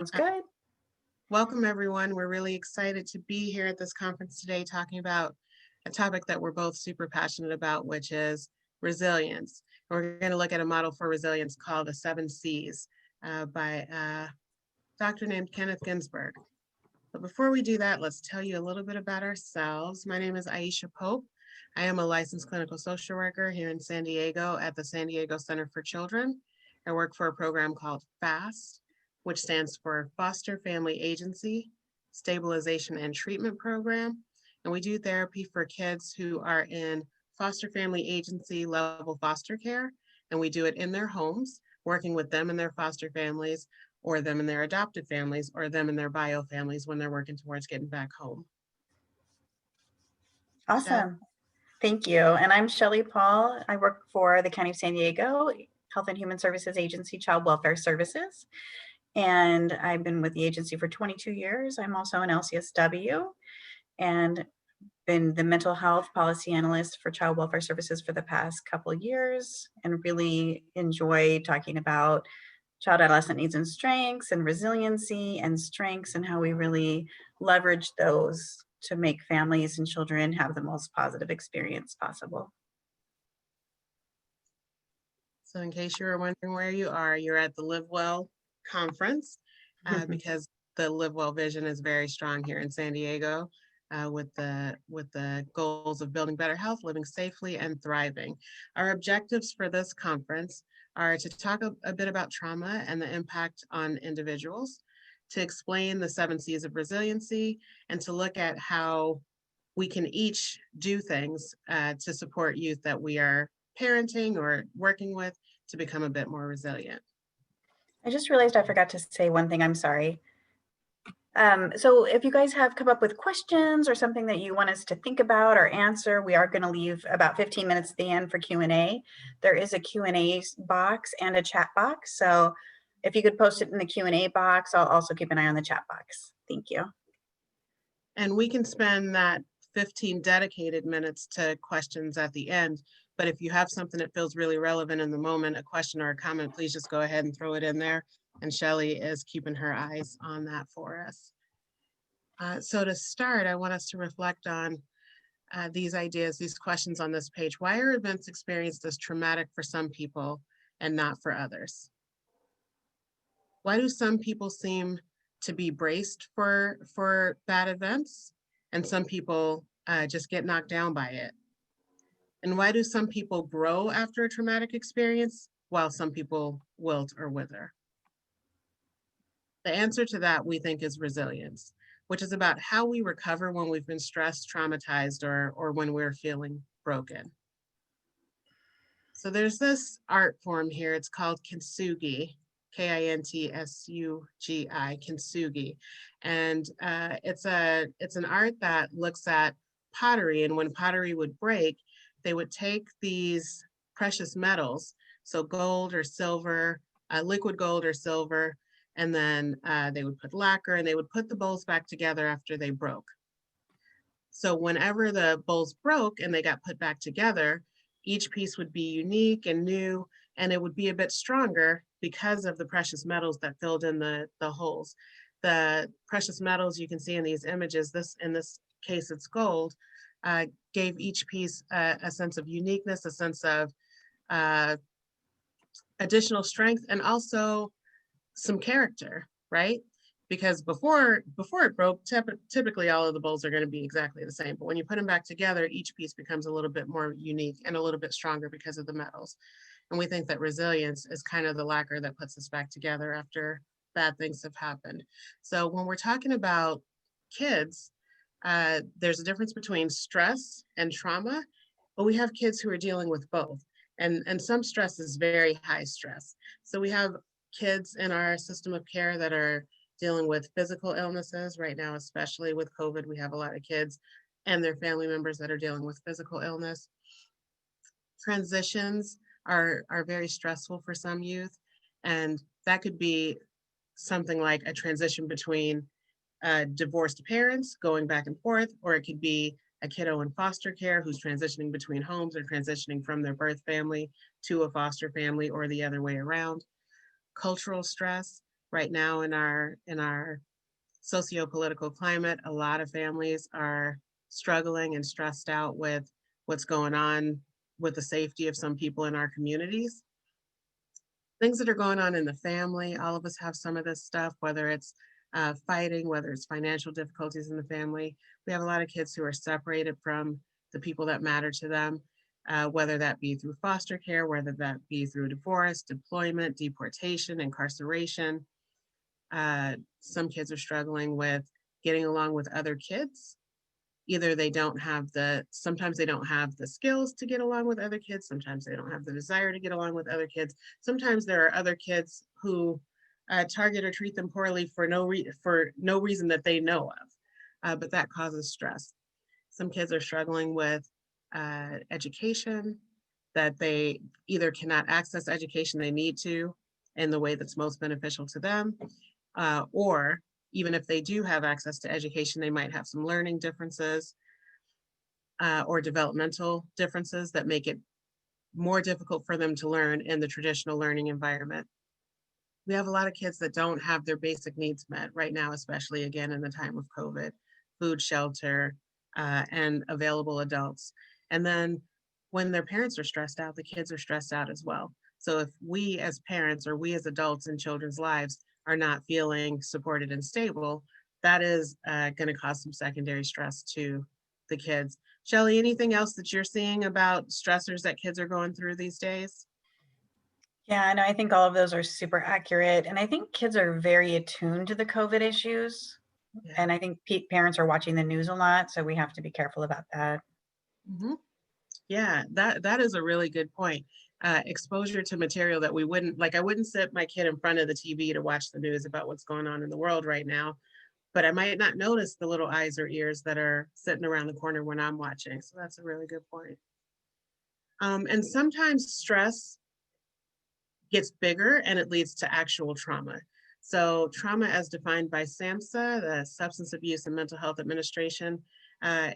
Sounds Uh, good. Welcome, everyone. We're really excited to be here at this conference today talking about a topic that we're both super passionate about, which is resilience. We're going to look at a model for resilience called the 7 Cs by a doctor named Kenneth Ginsburg. But before we do that, let's tell you a little bit about ourselves. My name is Aisha Pope. I am a licensed clinical social worker here in San Diego at the San Diego Center for Children. I work for a program called FAST, which stands for Foster Family Agency Stabilization and Treatment Program. And we do therapy for kids who are in foster family agency level foster care. And we do it in their homes, working with them and their foster families, or them and their adopted families, or them and their bio families when they're working towards getting back home. Shelley? Awesome. Thank you. And I'm Shelley Paul. I work for the County of San Diego Health and Human Services Agency, Child Welfare Services. And I've been with the agency for 22 years. I'm also an LCSW and been the mental health policy analyst for Child Welfare Services for the past couple of years, and really enjoy talking about child adolescent needs and strengths and resiliency and strengths and how we really leverage those to make families and children have the most positive experience possible. So in case you were wondering where you are, you're at the Live Well conference because the Live Well vision is very strong here in San Diego with the goals of building better health, living safely, and thriving. Our objectives for this conference are to talk a bit about trauma and the impact on individuals, to explain the 7 Cs of resiliency, and to look at how we can each do things to support youth that we are parenting or working with to become a bit more resilient. I just realized I forgot to say one thing. I'm sorry. So if you guys have come up with questions or something that you want us to think about or answer, we are going to leave about 15 minutes at the end for Q&A. There is a Q&A box and a chat box. So if you could post it in the Q&A box, I'll also keep an eye on the chat box. Thank you. And we can spend that 15 dedicated minutes to questions at the end. But if you have something that feels really relevant in the moment, a question or a comment, please just go ahead and throw it in there. And Shelley is keeping her eyes on that for us. So to start, I want us to reflect on these ideas, these questions on this page. Why are events experienced as traumatic for some people and not for others? Why do some people seem to be braced for bad events and some people just get knocked down by it? And why do some people grow after a traumatic experience while some people wilt or wither? The answer to that, we think, is resilience, which is about how we recover when we've been stressed, traumatized, or when we're feeling broken. So there's this art form here. It's called kintsugi, Kintsugi, kintsugi, and it's an art that looks at pottery. And when pottery would break, they would take these precious metals, so gold or silver, liquid gold or silver, and then they would put lacquer and they would put the bowls back together after they broke. So whenever the bowls broke and they got put back together, each piece would be unique and new, and it would be a bit stronger because of the precious metals that filled in the holes. The precious metals you can see in these images, in this case it's gold, gave each piece a sense of uniqueness, a sense of additional strength, and also some character, right? Because before it broke, typically all of the bowls are going to be exactly the same. But when you put them back together, each piece becomes a little bit more unique and a little bit stronger because of the metals. And we think that resilience is kind of the lacquer that puts us back together after bad things have happened. So when we're talking about kids, there's a difference between stress and trauma, but we have kids who are dealing with both. And some stress is very high stress. So we have kids in our system of care that are dealing with physical illnesses right now, especially with COVID. We have a lot of kids and their family members that are dealing with physical illness. Transitions are very stressful for some youth, and that could be something like a transition between divorced parents going back and forth, or it could be a kiddo in foster care who's transitioning between homes or transitioning from their birth family to a foster family or the other way around. Cultural stress, Right now in our socio-political climate, a lot of families are struggling and stressed out with what's going on with the safety of some people in our communities. Things that are going on in the family, all of us have some of this stuff, whether it's fighting, whether it's financial difficulties in the family. We have a lot of kids who are separated from the people that matter to them, whether that be through foster care, whether that be through divorce, deployment, deportation, incarceration. Some kids are struggling with getting along with other kids. Either they don't have sometimes they don't have the skills to get along with other kids. Sometimes they don't have the desire to get along with other kids. Sometimes there are other kids who target or treat them poorly for no reason that they know of, but that causes stress. Some kids are struggling with education, that they either cannot access education they need to in the way that's most beneficial to them, or even if they do have access to education, they might have some learning differences or developmental differences that make it more difficult for them to learn in the traditional learning environment. We have a lot of kids that don't have their basic needs met right now, especially again in the time of COVID, food, shelter, and available adults. And then when their parents are stressed out, the kids are stressed out as well. So if we as parents or we as adults in children's lives are not feeling supported and stable, that is going to cause some secondary stress to the kids. Shelley, anything else that you're seeing about stressors that kids are going through these days? Yeah, no, I think all of those are super accurate. And I think kids are very attuned to the COVID issues. Yeah. And I think parents are watching the news a lot. So we have to be careful about that. Mhm. Yeah, that is a really good point. Exposure to material that we wouldn't like. I wouldn't sit my kid in front of the TV to watch the news about what's going on in the world right now, but I might not notice the little eyes or ears that are sitting around the corner when I'm watching. So that's a really good point. And sometimes stress gets bigger and it leads to actual trauma. So trauma as defined by SAMHSA, the Substance Abuse and Mental Health Administration,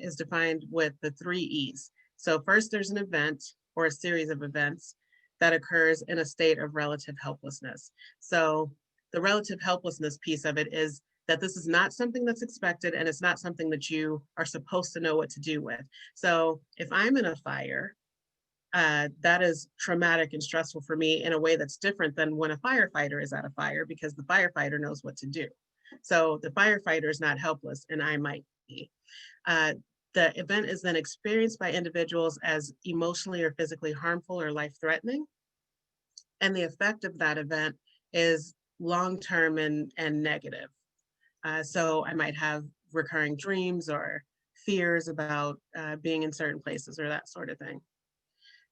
is defined with the 3 E's. So first there's an event or a series of events that occurs in a state of relative helplessness. So the relative helplessness piece of it is that this is not something that's expected and it's not something that you are supposed to know what to do with. So if I'm in a fire, that is traumatic and stressful for me in a way that's different than when a firefighter is at a fire, because the firefighter knows what to do. So the firefighter is not helpless, and I might be. Uh, the event is then experienced by individuals as emotionally or physically harmful or life-threatening. And the effect of that event is long-term and negative. So I might have recurring dreams or fears about being in certain places or that sort of thing.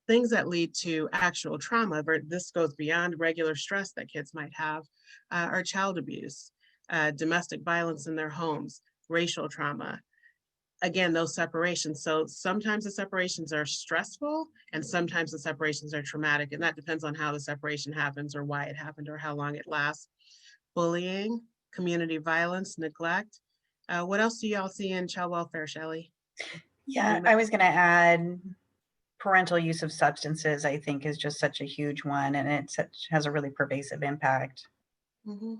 Things that lead to actual trauma, but this goes beyond regular stress that kids might have, are child abuse, domestic violence in their homes, racial trauma. Again, those separations. So sometimes the separations are stressful and sometimes the separations are traumatic. And that depends on how the separation happens or why it happened or how long it lasts. Bullying, community violence, neglect. What else do y'all see in child welfare, Shelley? Yeah, I was going to add parental use of substances, I think, is just such a huge one. And has a really pervasive impact. Mm-hmm.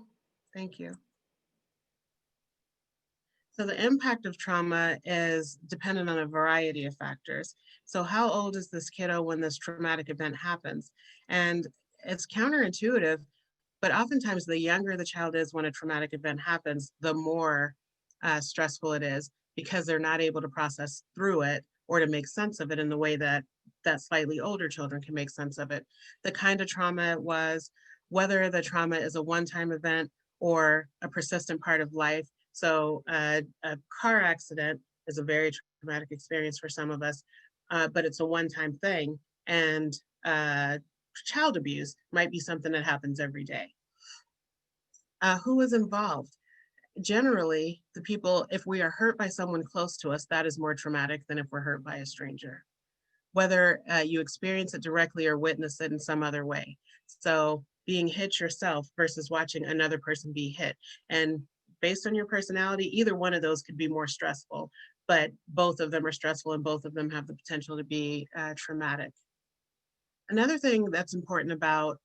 Thank you. So the impact of trauma is dependent on a variety of factors. So how old is this kiddo when this traumatic event happens? And it's counterintuitive, but oftentimes the younger the child is when a traumatic event happens, the more stressful it is, because they're not able to process through it or to make sense of it in the way that slightly older children can make sense of it. The kind of trauma it was, whether the trauma is a one-time event or a persistent part of life. So a car accident is a very traumatic experience for some of us, but it's a one-time thing. And child abuse might be something that happens every day. Who is involved? Generally, the people, if we are hurt by someone close to us, that is more traumatic than if we're hurt by a stranger, whether you experience it directly or witness it in some other way. So being hit yourself versus watching another person be hit. And based on your personality, either one of those could be more stressful, but both of them are stressful and both of them have the potential to be traumatic. Another thing that's important about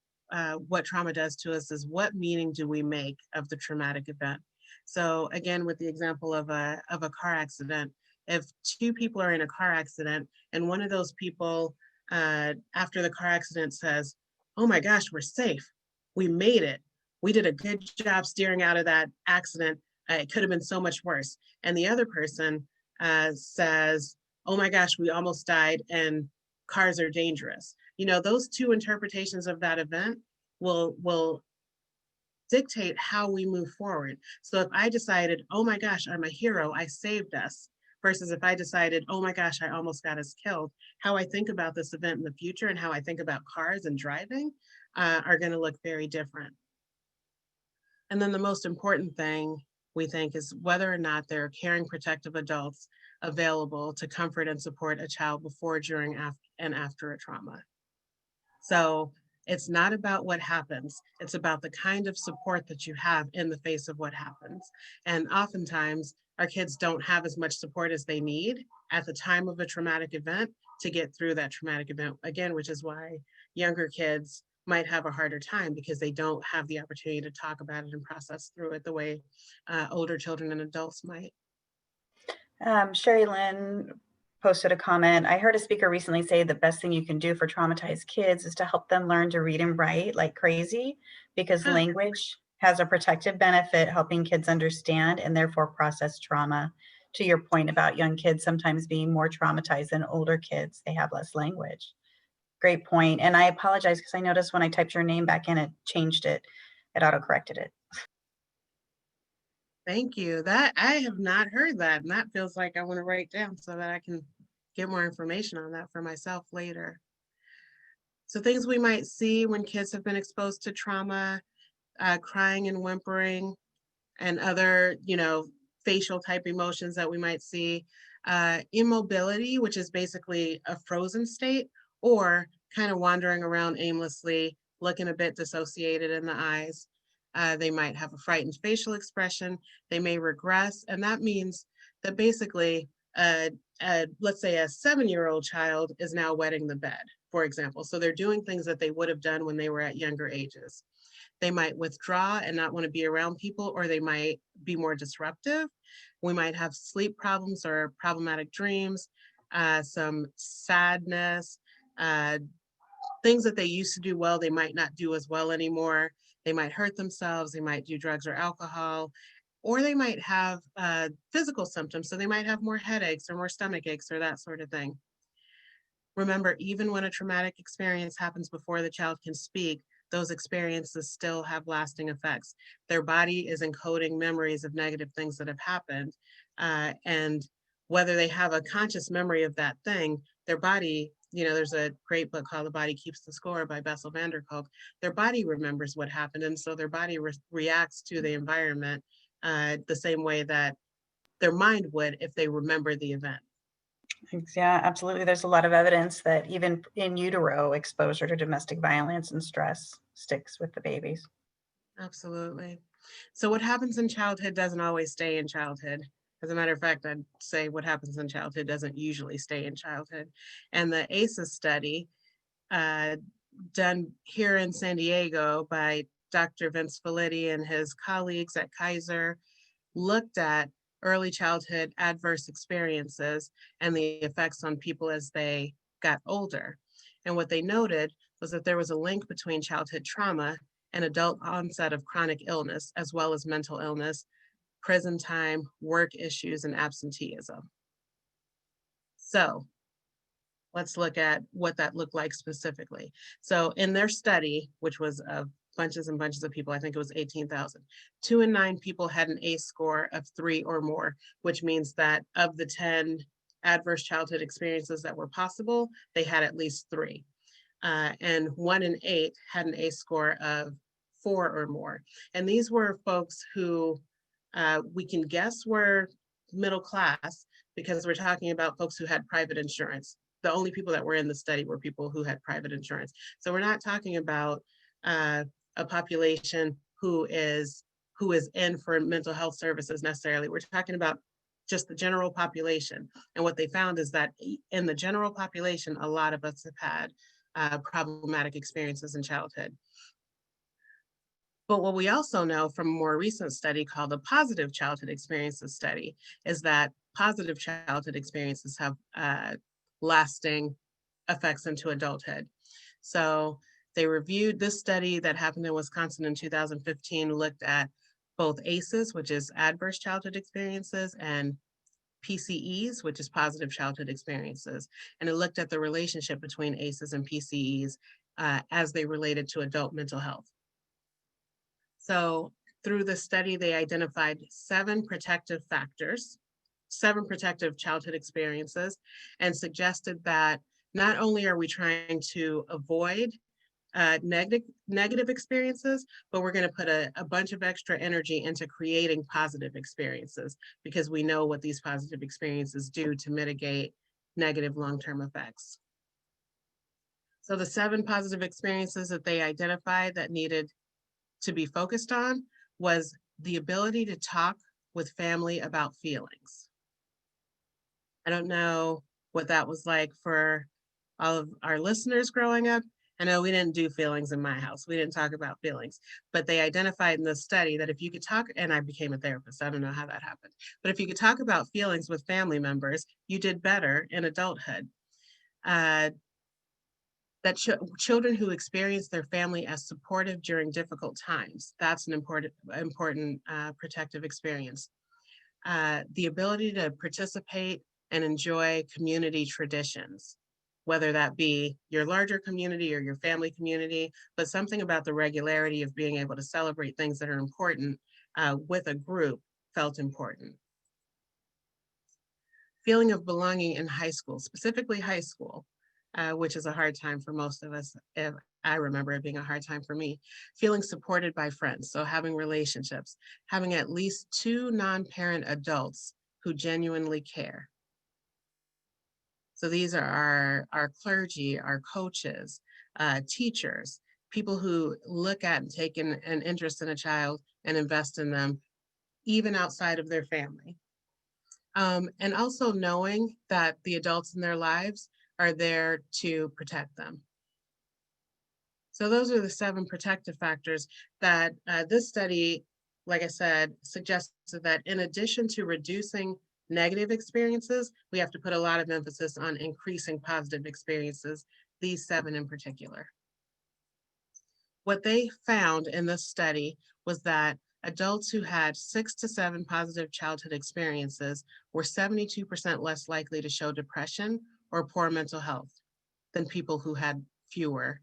what trauma does to us is what meaning do we make of the traumatic event? So again, with the example of a car accident, if two people are in a car accident and one of those people after the car accident says, "Oh my gosh, we're safe. We made it. We did a good job steering out of that accident. It could have been so much worse." And the other person says, "Oh my gosh, we almost died and cars are dangerous." You know, those two interpretations of that event will dictate how we move forward. So if I decided, "Oh my gosh, I'm a hero, I saved us," versus if I decided, "Oh my gosh, I almost got us killed," how I think about this event in the future and how I think about cars and driving are going to look very different. And then the most important thing we think is whether or not there are caring, protective adults available to comfort and support a child before, during, and after a trauma. So it's not about what happens, it's about the kind of support that you have in the face of what happens. And oftentimes, our kids don't have as much support as they need at the time of a traumatic event to get through that traumatic event, again, which is why younger kids might have a harder time because they don't have the opportunity to talk about it and process through it the way older children and adults might. Sherry Lynn posted a comment. I heard a speaker recently say the best thing you can do for traumatized kids is to help them learn to read and write like crazy, because Huh, language has a protective benefit, helping kids understand and therefore process trauma. To your point about young kids sometimes being more traumatized than older kids, they have less language. Great point. And I apologize because I noticed when I typed your name back in, it changed it. It auto-corrected it. thank you. That I have not heard that, and that feels like I want to write down so that I can get more information on that for myself later. So things we might see when kids have been exposed to trauma, crying and whimpering, and other, facial type emotions that we might see. Immobility, which is basically a frozen state, or kind of wandering around aimlessly, looking a bit dissociated in the eyes. They might have a frightened facial expression. They may regress, and that means that basically, let's say a 7-year-old child is now wetting the bed, for example. So they're doing things that they would have done when they were at younger ages. They might withdraw and not want to be around people, or they might be more disruptive. We might have sleep problems or problematic dreams, some sadness, uh, things that they used to do well, they might not do as well anymore. They might hurt themselves, they might do drugs or alcohol, or they might have physical symptoms. So they might have more headaches or more stomach aches or that sort of thing. Remember, even when a traumatic experience happens before the child can speak, those experiences still have lasting effects. Their body is encoding memories of negative things that have happened. And whether they have a conscious memory of that thing, their body, there's a great book called The Body Keeps the Score by Bessel van der Kolk. Their body remembers what happened. And so their body reacts to the environment the same way that their mind would if they remember the event. Yeah, absolutely. There's a lot of evidence that even in utero, exposure to domestic violence and stress sticks with the babies. Absolutely. So what happens in childhood doesn't always stay in childhood. As a matter of fact, I'd say what happens in childhood doesn't usually stay in childhood. And the ACEs study uh, done here in San Diego by Dr. Vince Felitti and his colleagues at Kaiser looked at early childhood adverse experiences and the effects on people as they got older. And what they noted was that there was a link between childhood trauma and adult onset of chronic illness, as well as mental illness, prison time, work issues, and absenteeism. So let's look at what that looked like specifically. So in their study, which was of bunches and bunches of people, I think it was 18,000, 2 in 9 people had an ACE score of 3 or more, which means that of the 10 adverse childhood experiences that were possible, they had at least 3. And 1 in 8 had an ACE score of 4 or more. And these were folks who we can guess were middle class because we're talking about folks who had private insurance. The only people that were in the study were people who had private insurance. So we're not talking about a population who is in for mental health services necessarily. We're talking about just the general population. And what they found is that in the general population, a lot of us have had problematic experiences in childhood. But what we also know from a more recent study called the Positive Childhood Experiences Study is that positive childhood experiences have lasting effects into adulthood. So they reviewed this study that happened in Wisconsin in 2015, looked at both ACEs, which is adverse childhood experiences, and PCEs, which is positive childhood experiences. And it looked at the relationship between ACEs and PCEs as they related to adult mental health. So through the study, they identified 7 protective factors, 7 protective childhood experiences, and suggested that not only are we trying to avoid negative experiences, but we're going to put a bunch of extra energy into creating positive experiences because we know what these positive experiences do to mitigate negative long-term effects. So the 7 positive experiences that they identified that needed to be focused on was the ability to talk with family about feelings. I don't know what that was like for all of our listeners growing up. I know we didn't do feelings in my house. We didn't talk about feelings, but they identified in this study that if you could talk, and I became a therapist, I don't know how that happened, but if you could talk about feelings with family members, you did better in adulthood. That children who experience their family as supportive during difficult times, that's an important protective experience. The ability to participate and enjoy community traditions, whether that be your larger community or your family community, but something about the regularity of being able to celebrate things that are important with a group felt important. Feeling of belonging in high school, specifically high school, which is a hard time for most of us. I remember it being a hard time for me. Feeling supported by friends, so having relationships, having at least 2 non-parent adults who genuinely care. So these are our clergy, our coaches, teachers, people who look at and take an interest in a child and invest in them, even outside of their family. And also knowing that the adults in their lives are there to protect them. So those are the 7 protective factors that this study, like I said, suggested that in addition to reducing negative experiences, we have to put a lot of emphasis on increasing positive experiences, these 7 in particular. What they found in this study was that adults who had 6 to 7 positive childhood experiences were 72% less likely to show depression or poor mental health than people who had fewer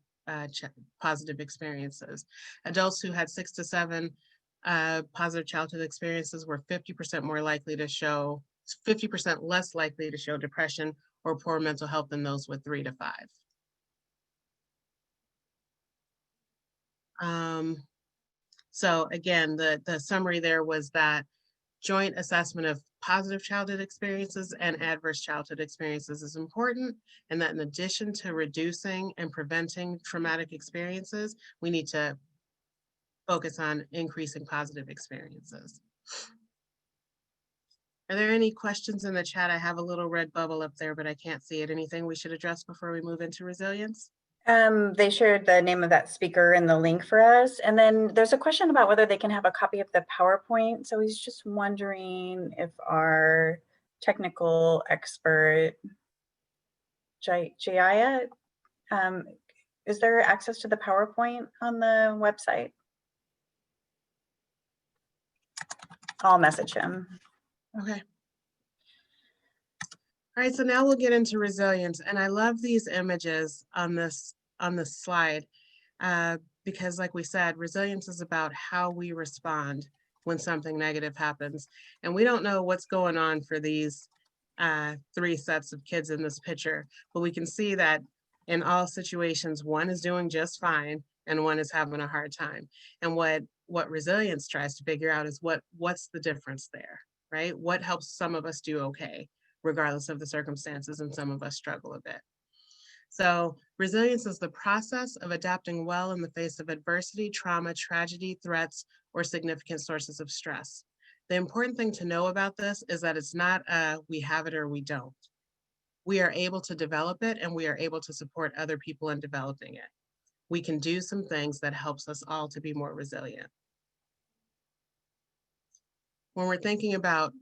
positive experiences. Adults who had 6 to 7 positive childhood experiences were 50% more likely to show, 50% less likely to show depression or poor mental health than those with 3 to 5. So again, the summary there was that joint assessment of positive childhood experiences and adverse childhood experiences is important, and that in addition to reducing and preventing traumatic experiences, we need to focus on increasing positive experiences. Are there any questions in the chat? I have a little red bubble up there, but I can't see it. Anything we should address before we move into resilience? They shared the name of that speaker and the link for us. And then there's a question about whether they can have a copy of the PowerPoint. So he's just wondering if our technical expert, Jaya, is there access to the PowerPoint on the website? I'll message him. Okay. All right, so now we'll get into resilience. And I love these images on this slide because like we said, resilience is about how we respond when something negative happens. And we don't know what's going on for these 3 sets of kids in this picture, but we can see that in all situations, one is doing just fine and one is having a hard time. And what resilience tries to figure out is what's the difference there, right? What helps some of us do okay, regardless of the circumstances, and some of us struggle a bit. So resilience is the process of adapting well in the face of adversity, trauma, tragedy, threats, or significant sources of stress. The important thing to know about this is that it's not we have it or we don't. We are able to develop it, and we are able to support other people in developing it. we can do some things that helps us all to be more resilient. When we're thinking about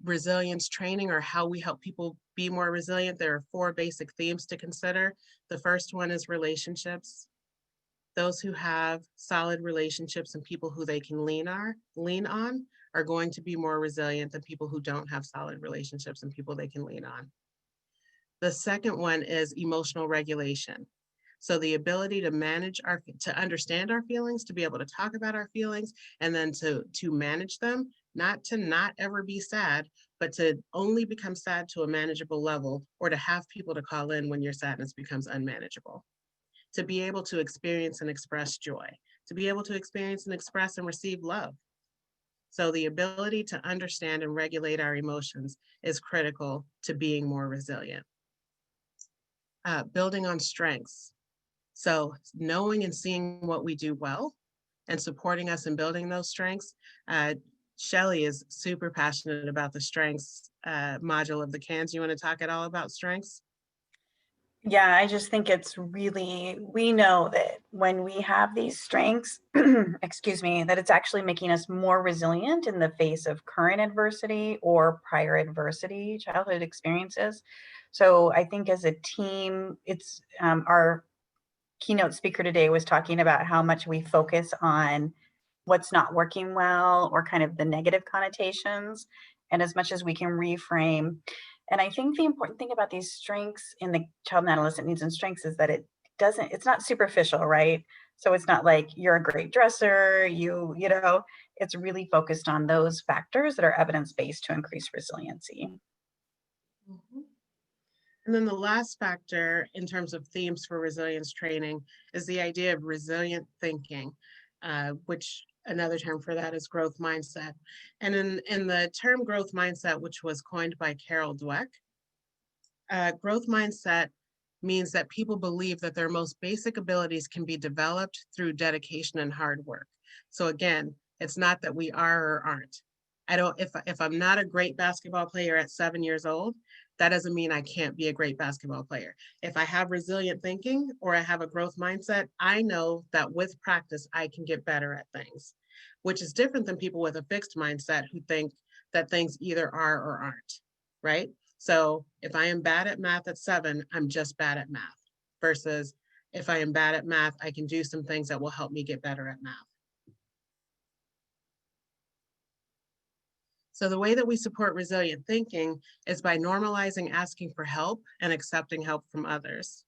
resilience training or how we help people be more resilient, there are 4 basic themes to consider. The first one is relationships. Those who have solid relationships and people who they can lean on are going to be more resilient than people who don't have solid relationships and people they can lean on. The second one is emotional regulation. So the ability to to understand our feelings, to be able to talk about our feelings, and then to manage them, not to not ever be sad, but to only become sad to a manageable level, or to have people to call in when your sadness becomes unmanageable. To be able to experience and express joy, to be able to experience and express and receive love. So the ability to understand and regulate our emotions is critical to being more resilient. Building on strengths. So knowing and seeing what we do well and supporting us in building those strengths. Shelley is super passionate about the strengths module of the CANS. You want to talk at all about strengths? Yeah, I just think it's really, we know that when we have these strengths, excuse me, that it's actually making us more resilient in the face of current adversity or prior adversity, childhood experiences. So I think as a team, it's our keynote speaker today was talking about how much we focus on what's not working well or kind of the negative connotations, and as much as we can reframe. And I think the important thing about these strengths in the child and adolescent needs and strengths is that it's not superficial, right? So it's not like you're a great dresser, it's really focused on those factors that are evidence-based to increase resiliency. Mhm. And then the last factor in terms of themes for resilience training is the idea of resilient thinking, which another term for that is growth mindset. And in the term growth mindset, which was coined by Carol Dweck, growth mindset means that people believe that their most basic abilities can be developed through dedication and hard work. So again, it's not that we are or aren't. If I'm not a great basketball player at 7 years old, that doesn't mean I can't be a great basketball player. If I have resilient thinking or I have a growth mindset, I know that with practice, I can get better at things, which is different than people with a fixed mindset who think that things either are or aren't, right? So if I am bad at math at 7, I'm just bad at math, versus if I am bad at math, I can do some things that will help me get better at math. So the way that we support resilient thinking is by normalizing asking for help and accepting help from others.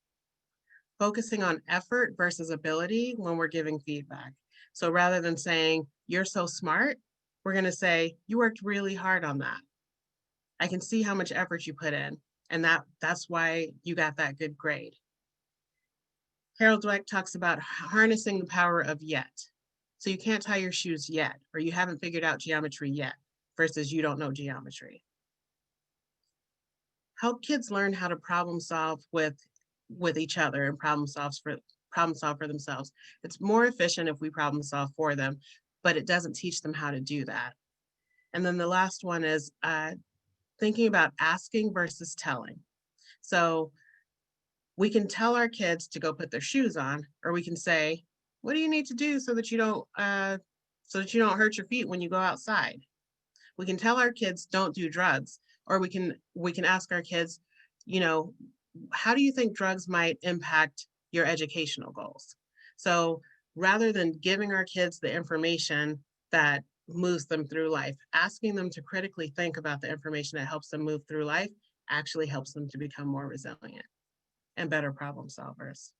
Focusing on effort versus ability when we're giving feedback. So rather than saying, you're so smart, we're going to say, you worked really hard on that. I can see how much effort you put in, and that's why you got that good grade. Harold Dweck talks about harnessing the power of yet. So you can't tie your shoes yet, or you haven't figured out geometry yet, versus you don't know geometry. Help kids learn how to problem solve with each other and problem solve for themselves. It's more efficient if we problem solve for them, but it doesn't teach them how to do that. And then the last one is thinking about asking versus telling. So we can tell our kids to go put their shoes on, or we can say, what do you need to do so that you don't hurt your feet when you go outside? We can tell our kids don't do drugs, or we can ask our kids, how do you think drugs might impact your educational goals? So rather than giving our kids the information that moves them through life, asking them to critically think about the information that helps them move through life actually helps them to become more resilient and better problem solvers.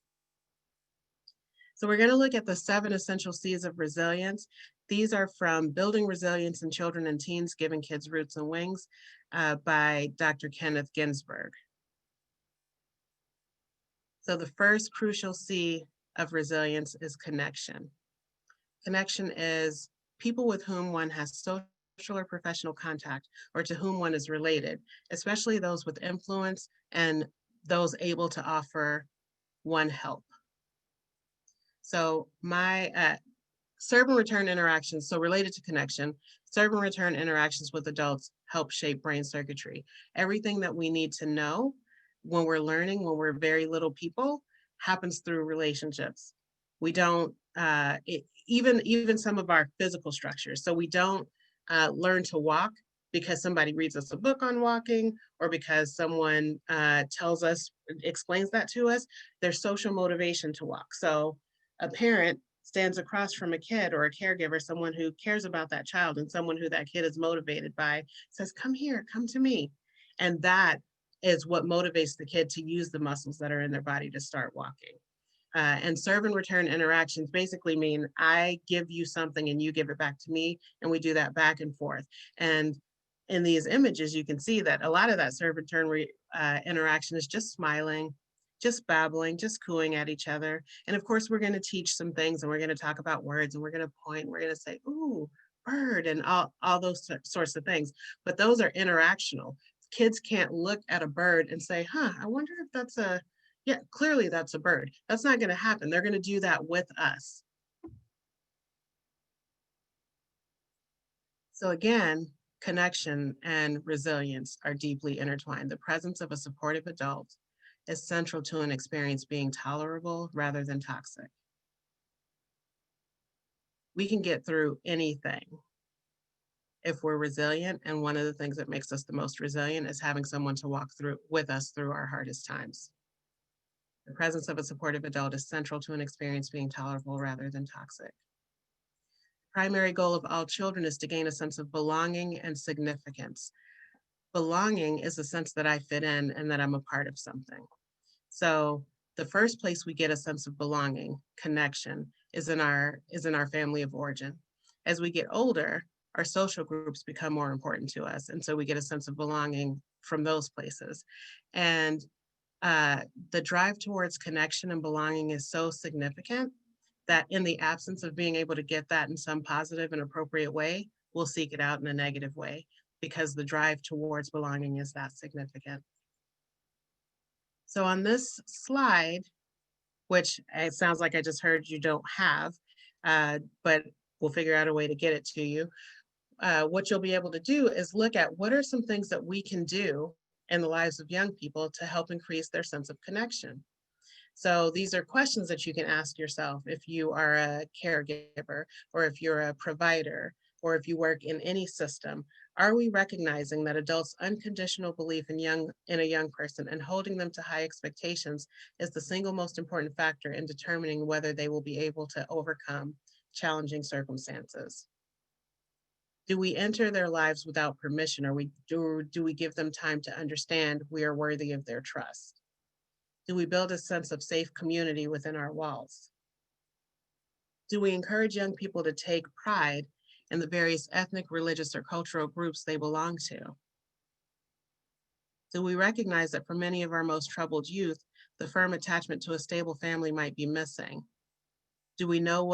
So we're going to look at the 7 essential C's of resilience. These are from Building Resilience in Children and Teens, Giving Kids Roots and Wings by Dr. Kenneth Ginsburg. So the first crucial C of resilience is connection. Connection is people with whom one has social or professional contact, or to whom one is related, especially those with influence and those able to offer one help. So my serve and return interactions, so related to connection, serve and return interactions with adults help shape brain circuitry. Everything that we need to know when we're learning, when we're very little people, happens through relationships. We don't, even some of our physical structures. So we don't learn to walk because somebody reads us a book on walking or because someone tells us, explains that to us. There's social motivation to walk. So a parent stands across from a kid or a caregiver, someone who cares about that child and someone who that kid is motivated by, says, come here, come to me. And that is what motivates the kid to use the muscles that are in their body to start walking. And serve and return interactions basically mean I give you something and you give it back to me, and we do that back and forth. And in these images, you can see that a lot of that serve and return interaction is just smiling, just babbling, just cooing at each other. And of course, we're going to teach some things, and we're going to talk about words, and we're going to point, and we're going to say, ooh, bird, and all those sorts of things. But those are interactional. Kids can't look at a bird and say, huh, I wonder if that's a, yeah, clearly that's a bird. That's not going to happen. They're going to do that with us. So again, connection and resilience are deeply intertwined. The presence of a supportive adult is central to an experience being tolerable rather than toxic. We can get through anything if we're resilient, and one of the things that makes us the most resilient is having someone to walk through with us through our hardest times. The presence of a supportive adult is central to an experience being tolerable rather than toxic. Primary goal of all children is to gain a sense of belonging and significance. Belonging is a sense that I fit in and that I'm a part of something. So the first place we get a sense of belonging, connection, is in our family of origin. As we get older, our social groups become more important to us. And so we get a sense of belonging from those places. And the drive towards connection and belonging is so significant that in the absence of being able to get that in some positive and appropriate way, we'll seek it out in a negative way because the drive towards belonging is that significant. So on this slide, which it sounds like I just heard you don't have, but we'll figure out a way to get it to you. What you'll be able to do is look at what are some things that we can do in the lives of young people to help increase their sense of connection. So these are questions that you can ask yourself if you are a caregiver, or if you're a provider, or if you work in any system. Are we recognizing that adults' unconditional belief in a young person and holding them to high expectations is the single most important factor in determining whether they will be able to overcome challenging circumstances? Do we enter their lives without permission, or do we give them time to understand we are worthy of their trust? Do we build a sense of safe community within our walls? Do we encourage young people to take pride in the various ethnic, religious, or cultural groups they belong to? Do we recognize that for many of our most troubled youth, the firm attachment to a stable family might be missing? Do we know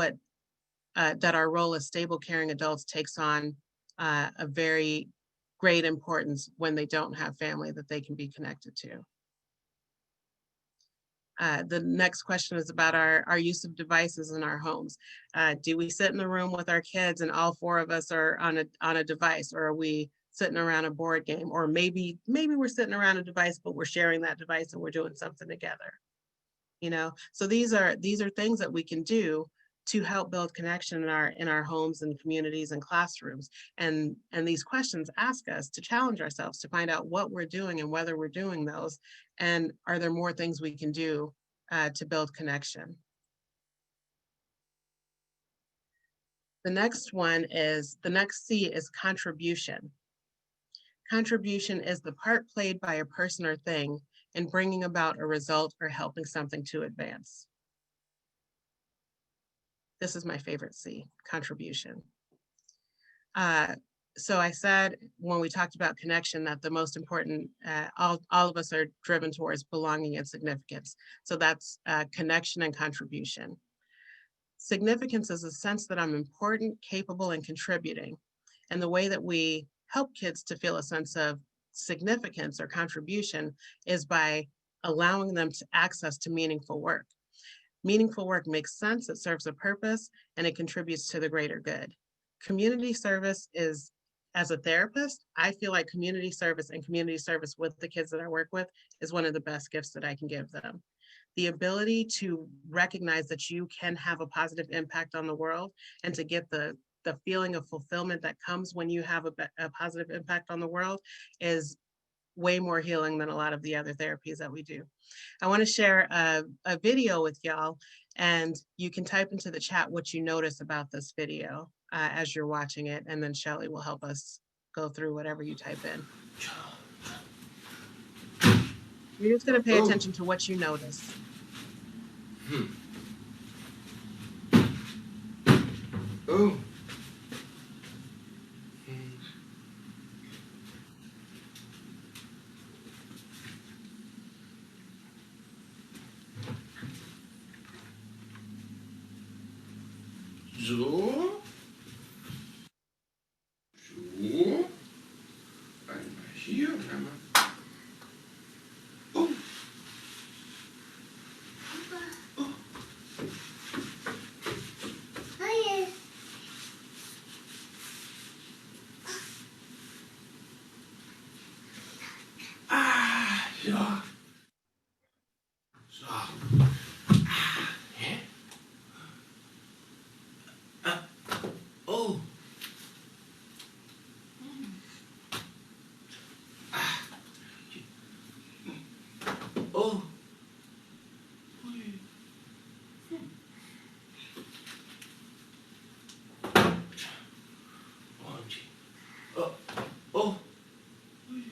that our role as stable, caring adults takes on a very great importance when they don't have family that they can be connected to? The next question is about our use of devices in our homes. Do we sit in the room with our kids and all four of us are on a device, or are we sitting around a board game? Or maybe we're sitting around a device, but we're sharing that device and we're doing something together. So these are things that we can do to help build connection in our homes and communities and classrooms. And these questions ask us to challenge ourselves to find out what we're doing and whether we're doing those. And are there more things we can do to build connection? The next C is contribution. Contribution is the part played by a person or thing in bringing about a result or helping something to advance. This is my favorite C, contribution. So I said when we talked about connection that the most important, all of us are driven towards belonging and significance. So that's connection and contribution. Significance is a sense that I'm important, capable, and contributing. And the way that we help kids to feel a sense of significance or contribution is by allowing them to access to meaningful work. Meaningful work makes sense, it serves a purpose, and it contributes to the greater good. Community service is, as a therapist, I feel like community service and community service with the kids that I work with is one of the best gifts that I can give them. the ability to recognize that you can have a positive impact on the world and to get the feeling of fulfillment that comes when you have a positive impact on the world is way more healing than a lot of the other therapies that we do. I want to share a video with y'all, and you can type into the chat what you notice about this video as you're watching it, and then Shelly will help us go through whatever you type in. You're just going to pay attention to what you notice. Oh. So. So. Einmal hier und einmal. Oh. Oh. Ah, ja. So. Hä? Oh. Oh. Ui. Und. Oh. Oh. Ui.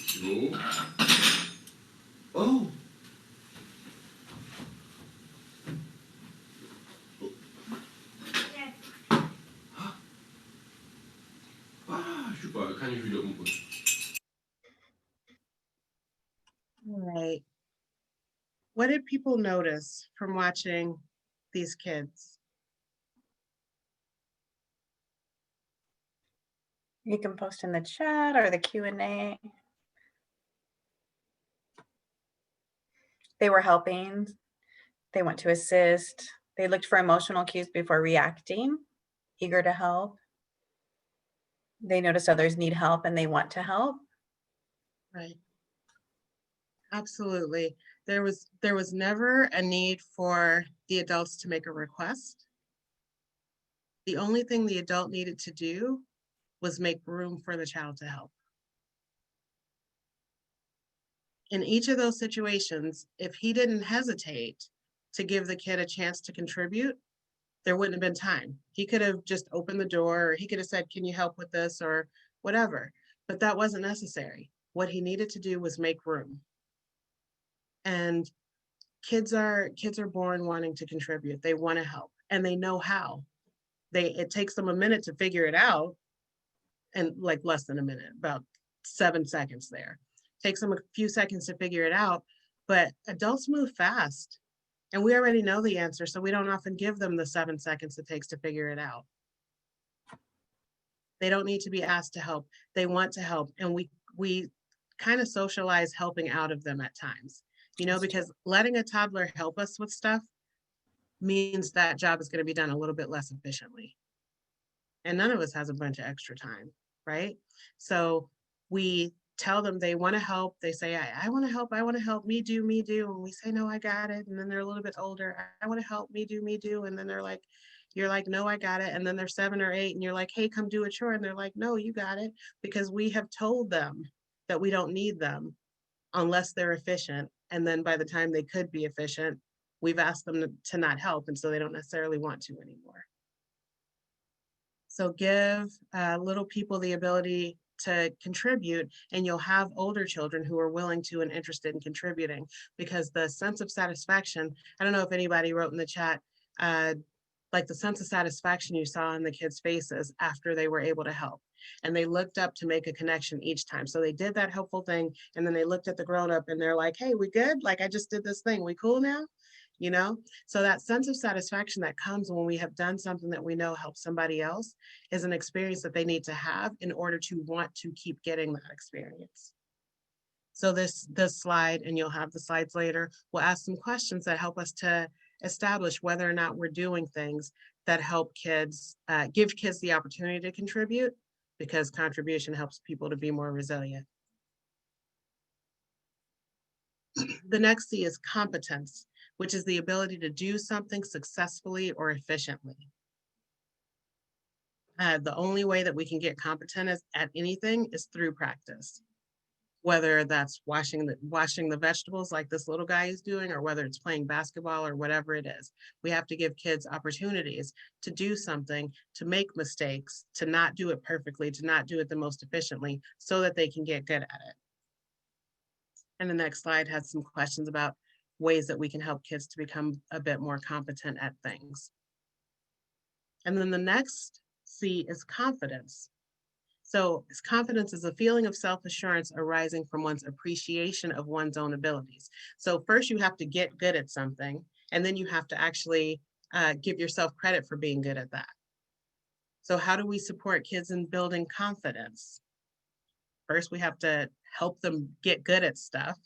So. Oh. Ah, super, kann ich wieder umrühren. All right. What did people notice from watching these kids? You can post in the chat or the Q&A. They were helping. They want to assist. They looked for emotional cues before reacting, eager to help. They notice others need help and they want to help. Right. Absolutely. There was never a need for the adults to make a request. The only thing the adult needed to do was make room for the child to help. In each of those situations, if he didn't hesitate to give the kid a chance to contribute, there wouldn't have been time. He could have just opened the door, or he could have said, "Can you help with this?" or whatever, but that wasn't necessary. What he needed to do was make room. And kids are born wanting to contribute. They want to help and they know how. It takes them a minute to figure it out, and like less than a minute, about 7 seconds there. Takes them a few seconds to figure it out, but adults move fast and we already know the answer, so we don't often give them the 7 seconds it takes to figure it out. They don't need to be asked to help. They want to help, and we kind of socialize helping out of them at times, you know, because letting a toddler help us with stuff means that job is going to be done a little bit less efficiently. And none of us has a bunch of extra time, right? So we tell them they want to help. They say, I want to help, me do. And we say, no, I got it. And then they're a little bit older. I want to help, me do. And then they're like, you're like, no, I got it. And then they're 7 or 8 and you're like, hey, come do a chore. And they're like, no, you got it. Because we have told them that we don't need them unless they're efficient. And then by the time they could be efficient, we've asked them to not help. And so they don't necessarily want to anymore. So give little people the ability to contribute, and you'll have older children who are willing to and interested in contributing, because the sense of satisfaction, I don't know if anybody wrote in the chat, like the sense of satisfaction you saw in the kids' faces after they were able to help. And they looked up to make a connection each time. So they did that helpful thing, and then they looked at the grown-up and they're like, hey, we good? Like, I just did this thing, we cool now? You know, so that sense of satisfaction that comes when we have done something that we know helps somebody else is an experience that they need to have in order to want to keep getting that experience. So this slide, and you'll have the slides later, will ask some questions that help us to establish whether or not we're doing things that help kids, give kids the opportunity to contribute, because contribution helps people to be more resilient. The next C is competence, which is the ability to do something successfully or efficiently. The only way that we can get competent at anything is through practice. Whether that's washing the vegetables like this little guy is doing, or whether it's playing basketball or whatever it is. We have to give kids opportunities to do something, to make mistakes, to not do it perfectly, to not do it the most efficiently, so that they can get good at it. And the next slide has some questions about ways that we can help kids to become a bit more competent at things. And then the next C is confidence. So confidence is a feeling of self-assurance arising from one's appreciation of one's own abilities. So first you have to get good at something, and then you have to actually give yourself credit for being good at that. So how do we support kids in building confidence? First, we have to help them get good at stuff.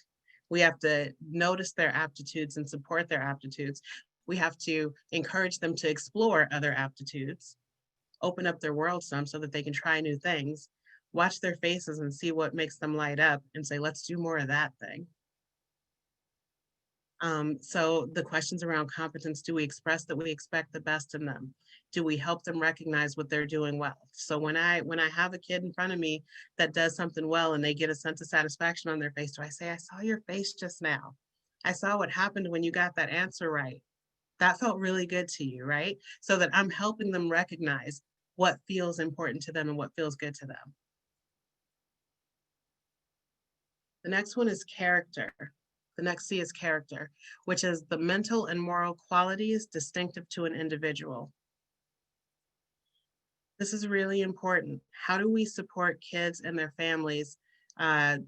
We have to notice their aptitudes and support their aptitudes. We have to encourage them to explore other aptitudes, open up their world some so that they can try new things, watch their faces and see what makes them light up and say, let's do more of that thing. So the questions around competence: do we express that we expect the best in them? Do we help them recognize what they're doing well? So when I have a kid in front of me that does something well and they get a sense of satisfaction on their face, do I say, I saw your face just now. I saw what happened when you got that answer right. That felt really good to you, right? So that I'm helping them recognize what feels important to them and what feels good to them. The next one is character. The next C is character, which is the mental and moral qualities distinctive to an individual. This is really important. How do we support kids and their families? How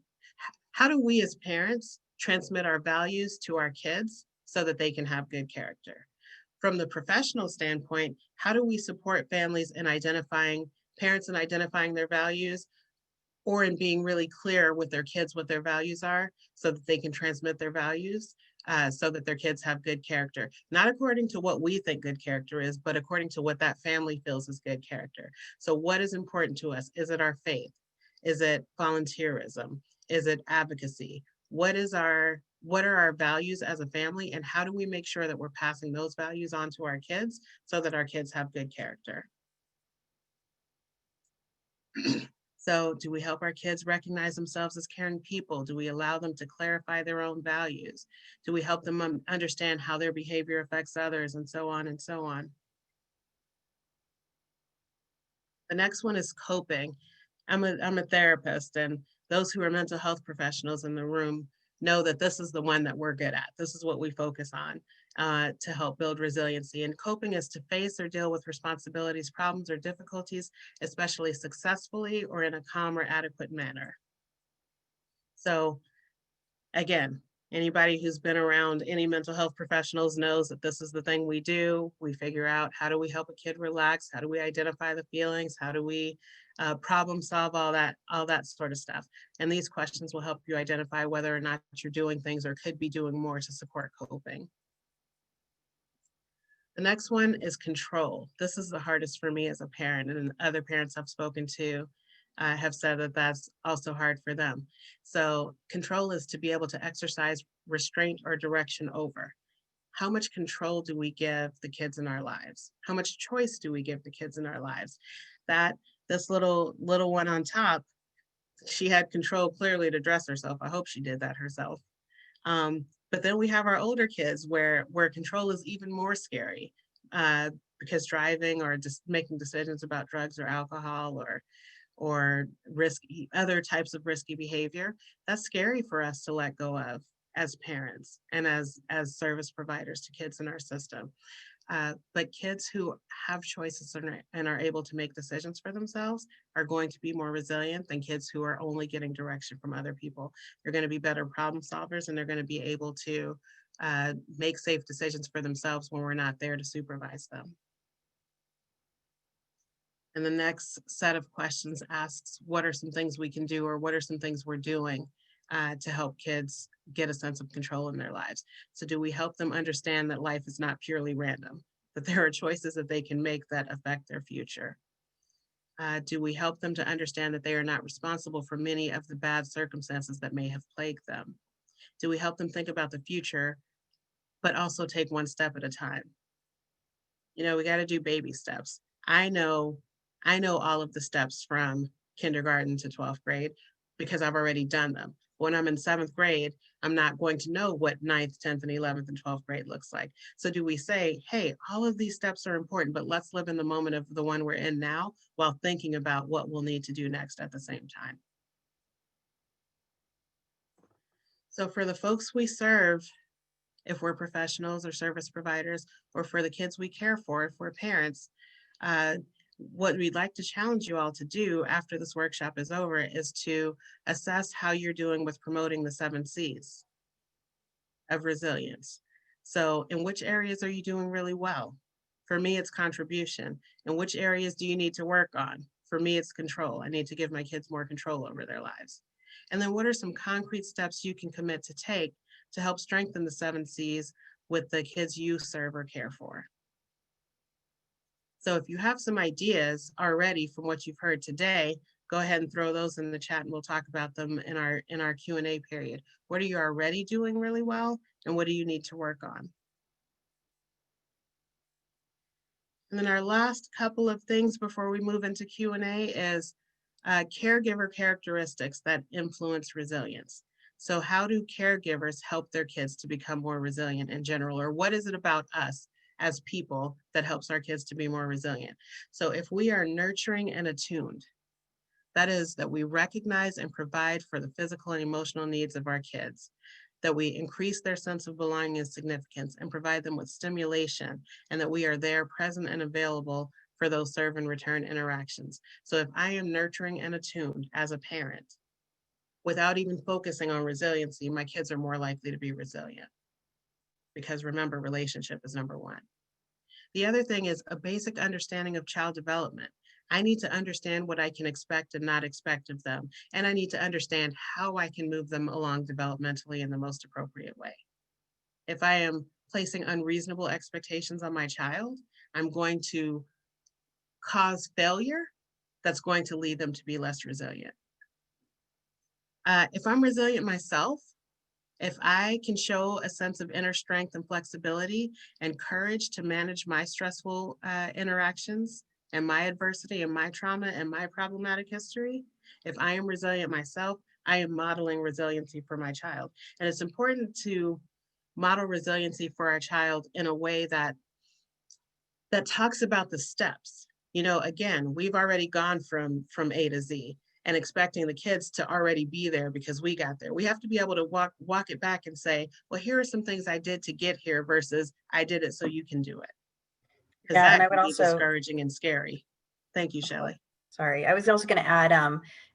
do we as parents transmit our values to our kids so that they can have good character? From the professional standpoint, how do we support families in parents in identifying their values, or in being really clear with their kids what their values are so that they can transmit their values so that their kids have good character, not according to what we think good character is, but according to what that family feels is good character. So what is important to us? Is it our faith? Is it volunteerism? Is it advocacy? What are our values as a family, and how do we make sure that we're passing those values on to our kids so that our kids have good character? So do we help our kids recognize themselves as caring people? Do we allow them to clarify their own values? Do we help them understand how their behavior affects others, and so on and so on? The next one is coping. I'm a therapist, and those who are mental health professionals in the room know that this is the one that we're good at. This is what we focus on to help build resiliency. And coping is to face or deal with responsibilities, problems, or difficulties, especially successfully or in a calm or adequate manner. So again, anybody who's been around any mental health professionals knows that this is the thing we do. We figure out, how do we help a kid relax? How do we identify the feelings? How do we problem solve all that sort of stuff? And these questions will help you identify whether or not you're doing things or could be doing more to support coping. The next one is control. This is the hardest for me as a parent, and other parents I've spoken to have said that that's also hard for them. So control is to be able to exercise restraint or direction over. How much control do we give the kids in our lives? How much choice do we give the kids in our lives? This little one on top, she had control clearly to dress herself. I hope she did that herself. But then we have our older kids where control is even more scary because driving or just making decisions about drugs or alcohol or other types of risky behavior, that's scary for us to let go of as parents and as service providers to kids in our system. But kids who have choices and are able to make decisions for themselves are going to be more resilient than kids who are only getting direction from other people. They're going to be better problem solvers, and they're going to be able to make safe decisions for themselves when we're not there to supervise them. And the next set of questions asks, what are some things we can do, or what are some things we're doing to help kids get a sense of control in their lives? So do we help them understand that life is not purely random, that there are choices that they can make that affect their future? Do we help them to understand that they are not responsible for many of the bad circumstances that may have plagued them? Do we help them think about the future, but also take one step at a time? You know, we got to do baby steps. I know all of the steps from kindergarten to 12th grade because I've already done them. When I'm in 7th grade, I'm not going to know what 9th, 10th, and 11th and 12th grade looks like. So do we say, hey, all of these steps are important, but let's live in the moment of the one we're in now while thinking about what we'll need to do next at the same time? So for the folks we serve, if we're professionals or service providers, or for the kids we care for, if we're parents, what we'd like to challenge you all to do after this workshop is over is to assess how you're doing with promoting the 7 C's of resilience. So in which areas are you doing really well? For me, it's contribution. In which areas do you need to work on? For me, it's control. I need to give my kids more control over their lives. And then what are some concrete steps you can commit to take to help strengthen the 7 C's with the kids you serve or care for? So if you have some ideas already from what you've heard today, go ahead and throw those in the chat and we'll talk about them in our Q&A period. What are you already doing really well and what do you need to work on? And then our last couple of things before we move into Q&A is caregiver characteristics that influence resilience. So how do caregivers help their kids to become more resilient in general? Or what is it about us as people that helps our kids to be more resilient? So if we are nurturing and attuned, that is that we recognize and provide for the physical and emotional needs of our kids, that we increase their sense of belonging and significance and provide them with stimulation, and that we are there present and available for those serve and return interactions. So if I am nurturing and attuned as a parent, without even focusing on resiliency, my kids are more likely to be resilient. Because remember, relationship is number one. The other thing is a basic understanding of child development. I need to understand what I can expect and not expect of them. And I need to understand how I can move them along developmentally in the most appropriate way. If I am placing unreasonable expectations on my child, I'm going to cause failure that's going to lead them to be less resilient. If I'm resilient myself, if I can show a sense of inner strength and flexibility and courage to manage my stressful interactions and my adversity and my trauma and my problematic history, if I am resilient myself, I am modeling resiliency for my child. And it's important to model resiliency for our child in a way that talks about the steps. You know, again, we've already gone from A to Z and expecting the kids to already be there because we got there. We have to be able to walk it back and say, well, here are some things I did to get here versus I did it so you can do it. Because Yeah, and that I can would be also, discouraging and scary. Thank you, Shelley. sorry, I was also going to add,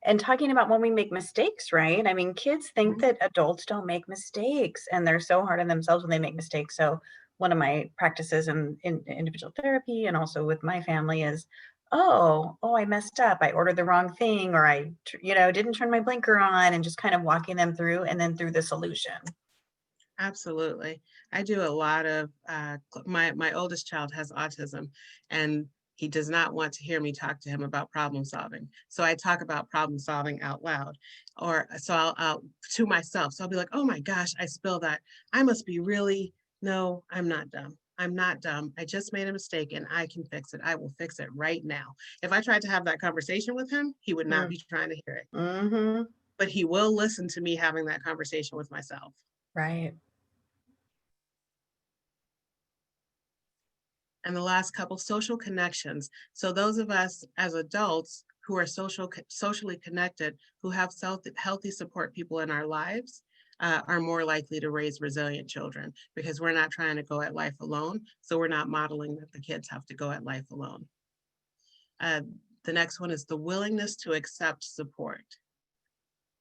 and talking about when we make mistakes, right? I mean, kids think that adults don't make mistakes and they're so hard on themselves when they make mistakes. So one of my practices in individual therapy and also with my family is, oh, I messed up. I ordered the wrong thing, or I, didn't turn my blinker on, and just kind of walking them through and then through the solution. Absolutely. I do a lot of, my oldest child has autism and he does not want to hear me talk to him about problem solving. So I talk about problem solving out loud, or so I'll to myself. So I'll be like, oh my gosh, I spilled that. I must be no, I'm not dumb. I'm not dumb. I just made a mistake and I can fix it. I will fix it right now. If I tried to have that conversation with him, he would not be trying to hear it. But he will listen to me having that conversation with myself. Right. And the last couple, social connections. So those of us as adults who are socially connected, who have healthy support people in our lives, are more likely to raise resilient children because we're not trying to go at life alone. So we're not modeling that the kids have to go at life alone. The next one is the willingness to accept support.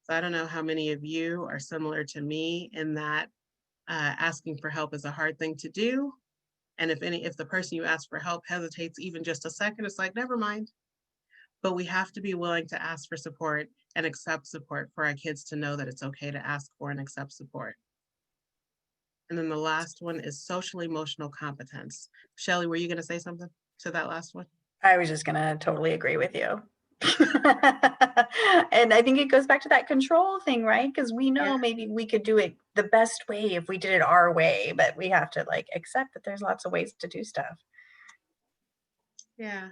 So I don't know how many of you are similar to me in that asking for help is a hard thing to do. And if the person you ask for help hesitates even just a second, it's like, never mind. But we have to be willing to ask for support and accept support for our kids to know that it's okay to ask for and accept support. And then the last one is social emotional competence. Shelley, were you going to say something to that last one? I was just going to totally agree with you. And I think it goes back to that control thing, right? Because we know Yeah. maybe we could do it the best way if we did it our way, but we have to like accept that there's lots of ways to do stuff. Yeah.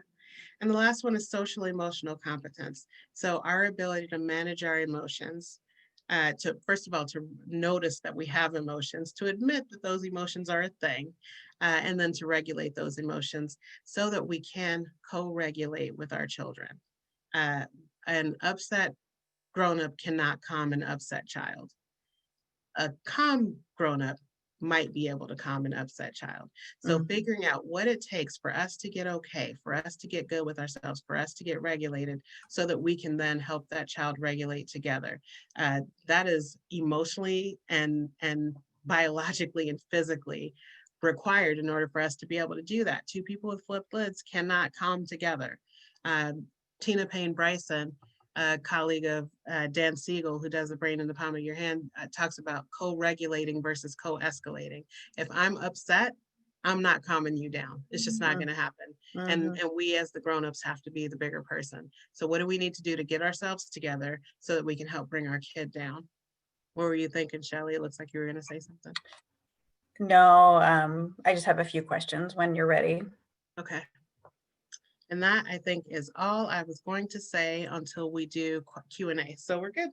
And the last one is social emotional competence. So our ability to manage our emotions, to first of all, to notice that we have emotions, to admit that those emotions are a thing, and then to regulate those emotions so that we can co-regulate with our children. An upset grown-up cannot calm an upset child. A calm grown-up might be able to calm an upset child. So Mhm. figuring out what it takes for us to get okay, for us to get good with ourselves, for us to get regulated so that we can then help that child regulate together. That is emotionally and biologically and physically required in order for us to be able to do that. Two people with flipped lids cannot calm together. Tina Payne Bryson, a colleague of Dan Siegel, who does the brain in the palm of your hand, talks about co-regulating versus co-escalating. If I'm upset, I'm not calming you down. It's just not going to happen. And we as the grown-ups have to be the bigger person. So what do we need to do to get ourselves together so that we can help bring our kid down? What were you thinking, Shelley? It looks like you were going to say something. No, I just have a few questions when you're ready. Okay. And that, I think, is all I was going to say until we do Q&A. So we're good.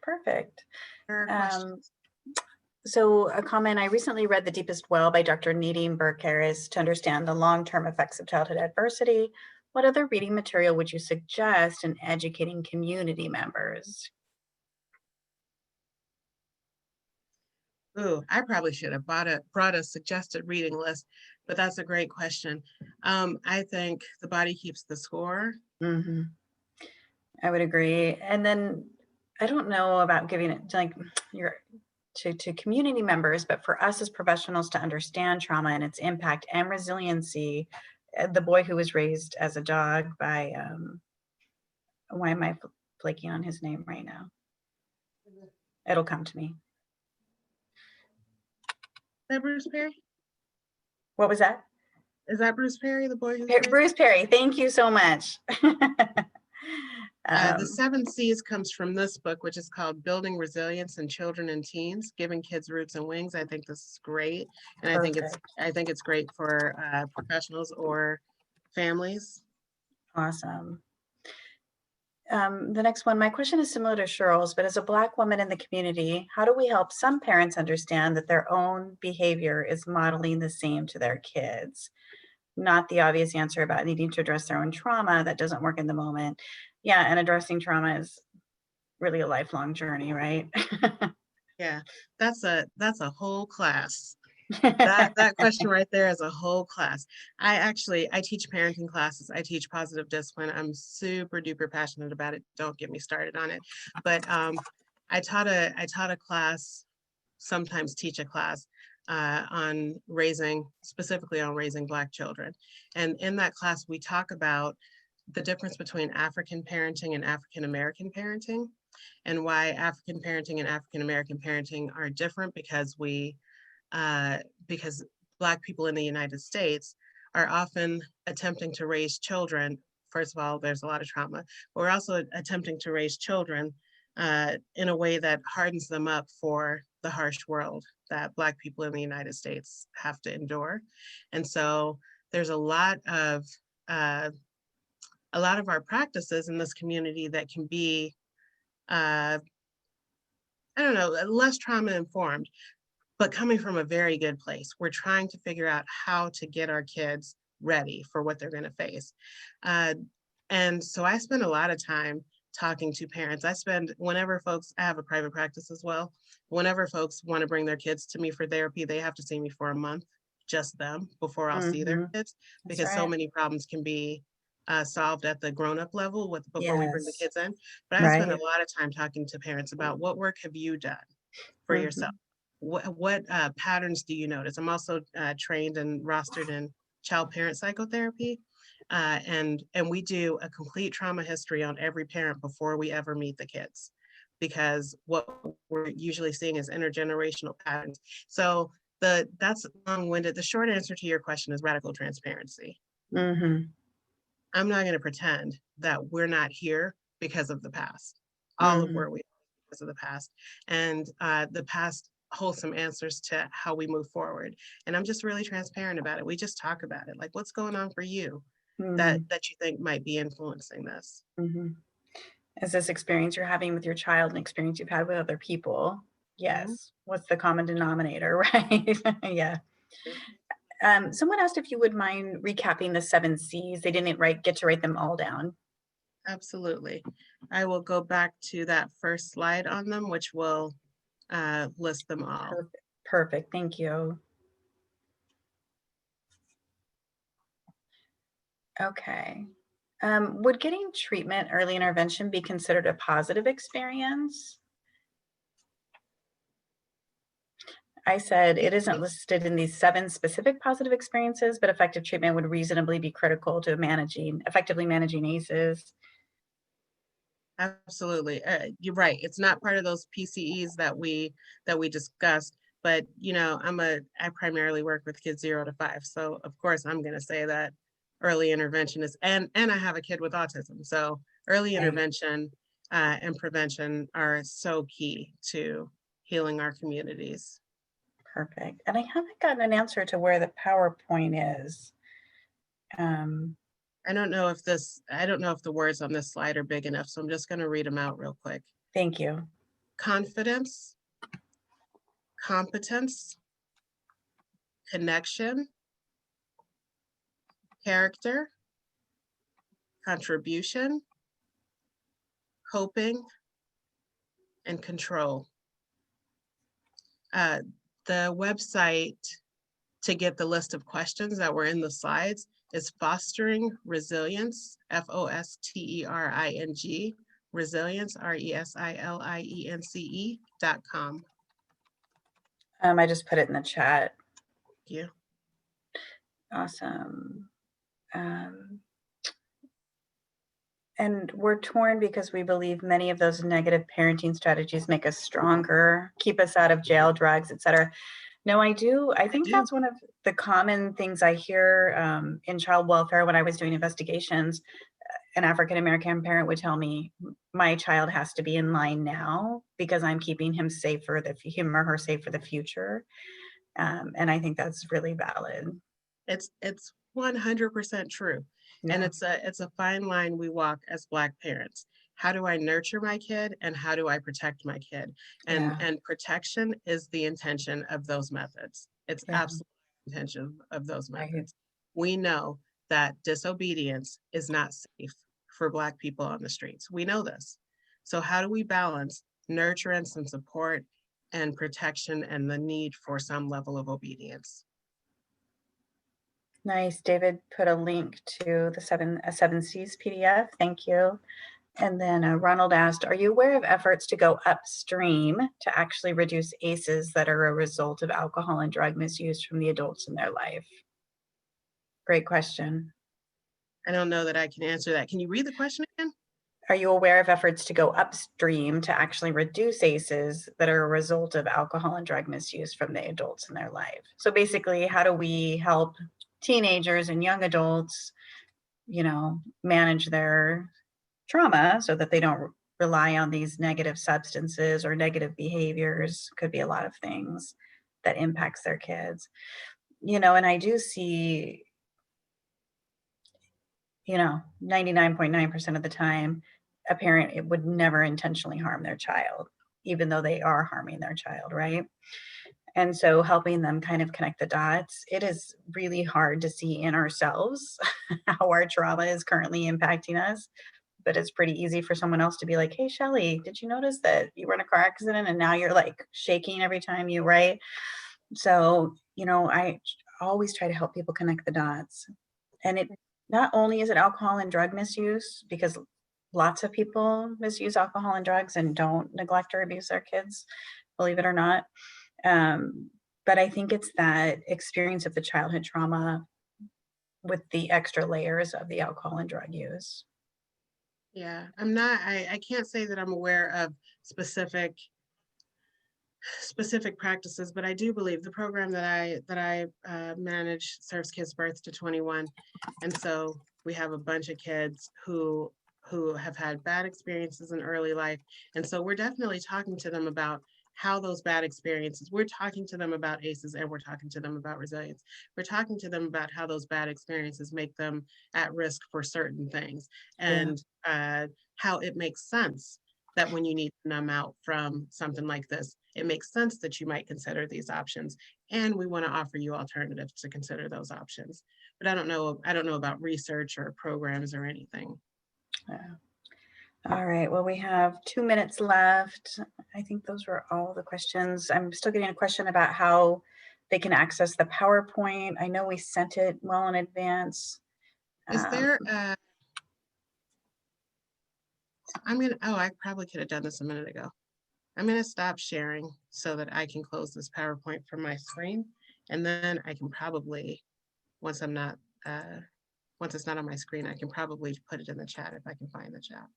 Perfect. There are questions. So a comment, I recently read The Deepest Well by Dr. Nadine Burke-Harris to understand the long-term effects of childhood adversity. What other reading material would you suggest in educating community members? Ooh, I probably should have brought a suggested reading list, but that's a great question. I think The Body Keeps the Score. I would agree. And then I don't know about giving it to like to community members, but for us as professionals to understand trauma and its impact and resiliency. The boy who was raised as a dog by why am I flaking on his name right now? It'll come to me. Is that Bruce Perry? What was that? Is that Bruce Perry, the boy who's Bruce Perry. Thank you so much. The 7 C's comes from this book, which is called Building Resilience in Children and Teens, Giving Kids Roots and Wings. I think this is great. And I think it's great for professionals or families. Awesome. The next one, my question is similar to Cheryl's, but as a Black woman in the community, how do we help some parents understand that their own behavior is modeling the same to their kids? Not the obvious answer about needing to address their own trauma that doesn't work in the moment. Yeah, and addressing trauma is really a lifelong journey, right? Yeah, that's a whole class. That question right there is a whole class. I teach parenting classes. I teach positive discipline. I'm super duper passionate about it. Don't get me started on it. But I taught a class, sometimes teach a class specifically on raising Black children. And in that class, we talk about the difference between African parenting and African American parenting, and why African parenting and African American parenting are different because Black people in the United States are often attempting to raise children. First of all, there's a lot of trauma, but we're also attempting to raise children in a way that hardens them up for the harsh world that Black people in the United States have to endure. And so there's a lot of our practices in this community that can be, I don't know, less trauma informed, but coming from a very good place. We're trying to figure out how to get our kids ready for what they're going to face. And so I spend a lot of time talking to parents. I have a private practice as well. Whenever folks want to bring their kids to me for therapy, they have to see me for a month, just them, before I'll see their kids, because so many problems can be solved at the grown-up level before we bring the kids in. But I spend a lot of time talking to parents about what work have you done for yourself? What patterns do you notice? I'm also trained and rostered in child parent psychotherapy. And we do a complete trauma history on every parent before we ever meet the kids, because what we're usually seeing is intergenerational patterns. So that's long-winded. The short answer to your question is radical transparency. I'm not going to pretend that we're not here because of the past. All of where we are because of the past, and the past holds some answers to how we move forward. And I'm just really transparent about it. We just talk about it. Like, what's going on for you that you think might be influencing this? Is this experience you're having with your child an experience you've had with other people? Yes. What's the common denominator, right? Yeah. Someone asked if you would mind recapping the 7 C's. They didn't get to write them all down. Absolutely. I will go back to that first slide on them, which will list them all. Perfect. Thank you. Okay. Would getting treatment, early intervention, be considered a positive experience? I said it isn't listed in these 7 specific positive experiences, but effective treatment would reasonably be critical to effectively managing ACEs. Absolutely. You're right. It's not part of those PCEs that we discussed, but I primarily work with kids 0 to 5. So of course I'm going to say that early intervention is, and I have a kid with autism. So early intervention and prevention are so key to healing our communities. Perfect. And I haven't gotten an answer to where the PowerPoint is. I don't know if the words on this slide are big enough, so I'm just going to read them out real quick. Thank you. Confidence, competence, connection, character, contribution, coping, and control. The website to get the list of questions that were in the slides is Fostering Resilience, FOSTERING, Resilience, RESILIENCE.com. I just put it in the chat. Thank you. Awesome. And we're torn because we believe many of those negative parenting strategies make us stronger, keep us out of jail, drugs, etc. No, I do. I think that's one of the common things I hear in child welfare when I was doing investigations. An African-American parent would tell me, my child has to be in line now because I'm keeping him safe for him or her safe for the future. And I think that's really valid. It's 100% true. Yeah. And it's a fine line we walk as Black parents. How do I nurture my kid and how do I protect my kid? And protection is the intention of those methods. It's absolutely the intention of those methods. We know that disobedience is not safe for Black people on the streets. We know this. So how do we balance nurturance and support and protection and the need for some level of obedience? Nice. David put a link to the 7 C's PDF. Thank you. And then Ronald asked, are you aware of efforts to go upstream to actually reduce ACEs that are a result of alcohol and drug misuse from the adults in their life? Great question. I don't know that I can answer that. Can you read the question again? Are you aware of efforts to go upstream to actually reduce ACEs that are a result of alcohol and drug misuse from the adults in their life? So basically, how do we help teenagers and young adults, manage their trauma so that they don't rely on these negative substances or negative behaviors? Could be a lot of things that impacts their kids. And I do see, 99.9% of the time, a parent would never intentionally harm their child, even though they are harming their child, right? And so helping them kind of connect the dots, it is really hard to see in ourselves how our trauma is currently impacting us. But it's pretty easy for someone else to be like, hey, Shelly, did you notice that you were in a car accident and now you're like shaking every time you write? So, I always try to help people connect the dots. And it not only is it alcohol and drug misuse, because lots of people misuse alcohol and drugs and don't neglect or abuse their kids, believe it or not. But I think it's that experience of the childhood trauma with the extra layers of the alcohol and drug use. Yeah, I can't say that I'm aware of specific practices, but I do believe the program that I manage serves kids birth to 21. And so We have a bunch of kids who have had bad experiences in early life. And so we're definitely talking to them about how those bad experiences, we're talking to them about ACEs, and we're talking to them about resilience. We're talking to them about how those bad experiences make them at risk for certain things, and how it makes sense that when you need to numb out from something like this, it makes sense that you might consider these options. And we want to offer you alternatives to consider those options. But I don't know about research or programs or anything. All right, well, we have 2 minutes left. I think those were all the questions. I'm still getting a question about how they can access the PowerPoint. I know we sent it well in advance. Is there I probably could have done this a minute ago. I'm going to stop sharing so that I can close this PowerPoint from my screen. And then I can probably, once it's not on my screen, I can probably put it in the chat if I can find the chat.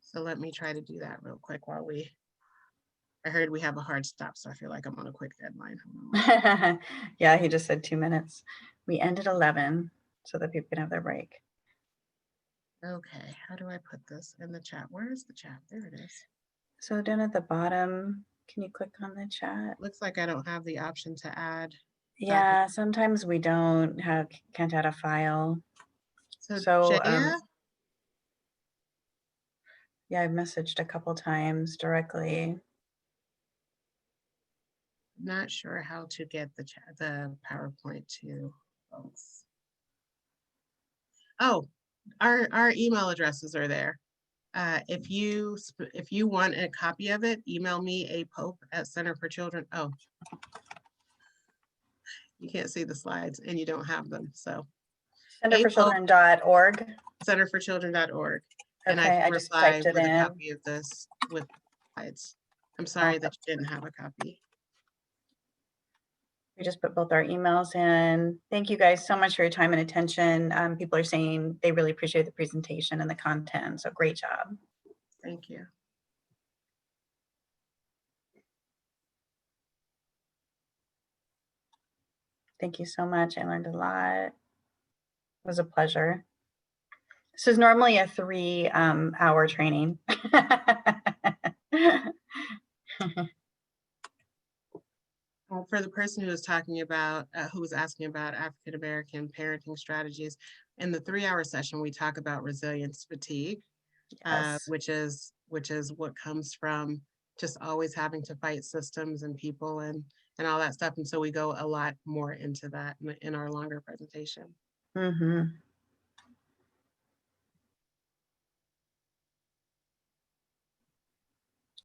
So let me try to do that real quick while I heard we have a hard stop, so I feel like I'm on a quick deadline. Yeah, he just said 2 minutes. We end at 11 so that people can have their break. Okay, how do I put this in the chat? Where is the chat? There it is. So down at the bottom, can you click on the chat? Looks like I don't have the option to add. Yeah, sometimes we can't add a file. So Jaya? Yeah, I've messaged a couple times directly. Not sure how to get the PowerPoint to folks. Oh, our email addresses are there. If you want a copy of it, email me apope@Center4Children. Oh, you can't see the slides and you don't have them. So Centerforchildren.org. Center4Children.org. And Okay, I I can just reply typed it with a in. copy of this with slides. I'm sorry that you didn't have a copy. We just put both our emails in. Thank you guys so much for your time and attention. People are saying they really appreciate the presentation and the content. So great job. Thank you. Thank you so much. I learned a lot. It was a pleasure. This is normally a 3-hour training. For the person who was talking about, who was asking about African-American parenting strategies, in the 3-hour session, we talk about resilience fatigue, Yes. which is what comes from just always having to fight systems and people and all that stuff. And so we go a lot more into that in our longer presentation.